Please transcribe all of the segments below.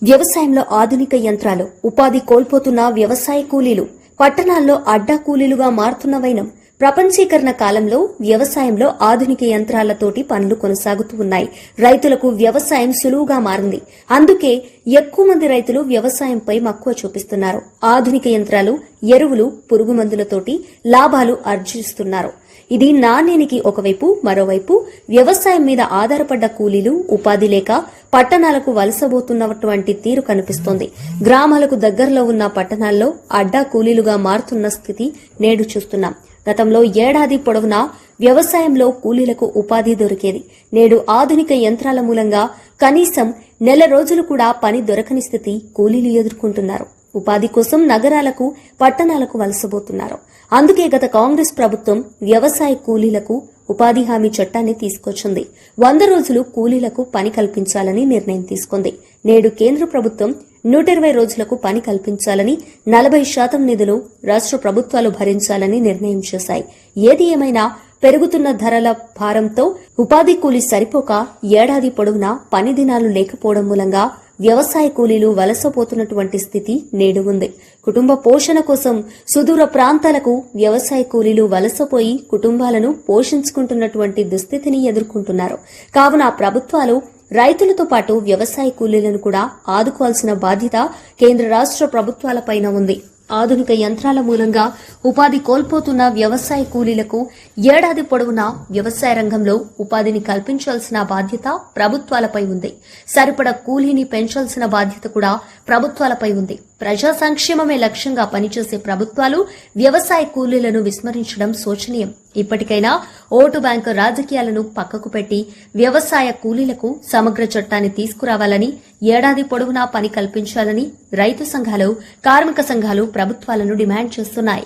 వ్యవసాయంలో ఆధునిక యంత్రాలు, ఉపాధి కోల్పోతున్న వ్యవసాయ కూలీలు, పట్టణాల్లో అడ్డా కూలీలుగా మారుతున్న వైనం. ప్రపంచీకరణ కాలంలో వ్యవసాయంలో ఆధునిక యంత్రాలతోటి పనులు కొనసాగుతూ ఉన్నాయి. రైతులకు వ్యవసాయం సులువుగా మారింది. అందుకే ఎక్కువ మంది రైతులు వ్యవసాయంపై మక్కువ చూపిస్తున్నారు. ఆధునిక యంత్రాలు, ఎరువులు, పురుగు మందులతోటి లాభాలు ఆర్జిస్తున్నారు. ఇది నాణ్యానికి ఒకవైపు, మరోవైపు వ్యవసాయం మీద ఆధారపడ్డ కూలీలు ఉపాధి లేక పట్టణాలకు వలసబోతున్నటువంటి తీరు కనిపిస్తోంది. గ్రామాలకు దగ్గరలో ఉన్న పట్టణాల్లో అడ్డా కూలీలుగా మారుతున్న స్థితి నేడు చూస్తున్నాం. గతంలో ఏడాది పొడవునా వ్యవసాయంలో కూలీలకు ఉపాధి దొరికేది. నేడు ఆధునిక యంత్రాల మూలంగా కనీసం నెల రోజులు కూడా పని దొరకని స్థితి కూలీలు ఎదుర్కొంటున్నారు. ఉపాధి కోసం నగరాలకు, పట్టణాలకు వలసబోతున్నారు. అందుకే గత కాంగ్రెస్ ప్రభుత్వం వ్యవసాయ కూలీలకు ఉపాధి హామీ చట్టాన్ని తీసుకొచ్చింది. 100 రోజులు కూలీలకు పని కల్పించాలని నిర్ణయం తీసుకుంది. నేడు కేంద్ర ప్రభుత్వం 120 రోజులకు పని కల్పించాలని, 40% నిధులు రాష్ట్ర ప్రభుత్వాలు భరించాలని నిర్ణయం చేశాయి. ఏది ఏమైనా పెరుగుతున్న ధరల భారంతో ఉపాధి కూలీ సరిపోక ఏడాది పొడవునా పని దినాలు లేకపోవడం మూలంగా వ్యవసాయ కూలీలు వలసపోతున్నటువంటి స్థితి నేడు ఉంది. కుటుంబ పోషణ కోసం సుదూర ప్రాంతాలకు వ్యవసాయ కూలీలు వలసపోయి కుటుంబాలను పోషించుకుంటున్నటువంటి దుస్థితిని ఎదుర్కొంటున్నారు. కావున ప్రభుత్వాలు రైతులతో పాటు వ్యవసాయ కూలీలను కూడా ఆదుకోవాల్సిన బాధ్యత కేంద్ర రాష్ట్ర ప్రభుత్వాలపైన ఉంది. ఆధునిక యంత్రాల మూలంగా ఉపాధి కోల్పోతున్న వ్యవసాయ కూలీలకు ఏడాది పొడవునా వ్యవసాయ రంగంలో ఉపాధిని కల్పించాల్సిన బాధ్యత ప్రభుత్వాలపై ఉంది. సరిపడ కూలీని పెంచాల్సిన బాధ్యత కూడా ప్రభుత్వాలపై ఉంది. ప్రజా సంక్షేమమే లక్ష్యంగా పనిచేసే ప్రభుత్వాలు వ్యవసాయ కూలీలను విస్మరించడం శోచనీయం. ఇప్పటికైనా ఓటు బ్యాంకు రాజకీయాలను పక్కకు పెట్టి వ్యవసాయ కూలీలకు సమగ్ర చట్టాన్ని తీసుకురావాలని, ఏడాది పొడవునా పని కల్పించాలని రైతు సంఘాలు, కార్మిక సంఘాలు ప్రభుత్వాలను డిమాండ్ చేస్తున్నాయి.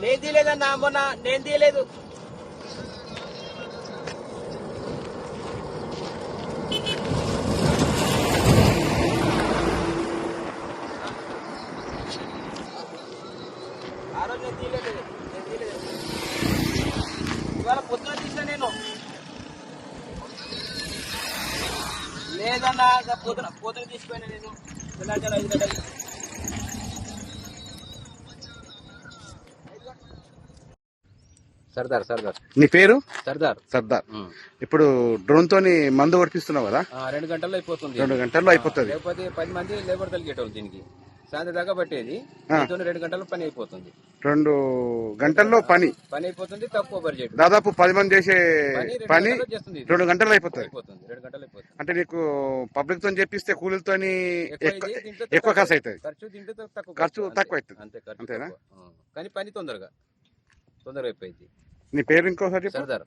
నేను తీయలేదన్నా, మొన్న నేను తీయలేదు. ఆ రోజు నేను తీయలేదు. ఇవాళ పొద్దున తీసిన నేను. లేదన్నా, పొద్దున తీసిపోయినా నేను. 5 గంటలు. సర్దార్. నీ పేరు? సర్దార్. ఇప్పుడు డ్రోన్ తోని మందు కొట్టిస్తున్నావు కదా? 2 గంటల్లో అయిపోతుంది. 2 గంటల్లో అయిపోతుంది. లేకపోతే 10 మంది లేబర్ తలిగేటోళ్ళు దీనికి. సాయంత్రం దాకా పట్టేది. 2 గంటల్లో పని అయిపోతుంది. 2 గంటల్లో పని అయిపోతుంది. తక్కువ బడ్జెట్. దాదాపు 10 మంది చేసే పని 2 గంటల్లో అయిపోతుంది. 2 గంటలు అయిపోతుంది. అంటే నీకు పబ్లిక్ తో చెప్పిస్తే కూలీలతోని ఎక్కువ ఖర్చు అవుతుంది. ఖర్చు తక్కువ అవుతుంది. అంతేనా? కానీ పని తొందరగా అయిపోయింది. నీ పేరు ఇంకోసారి? సర్దార్.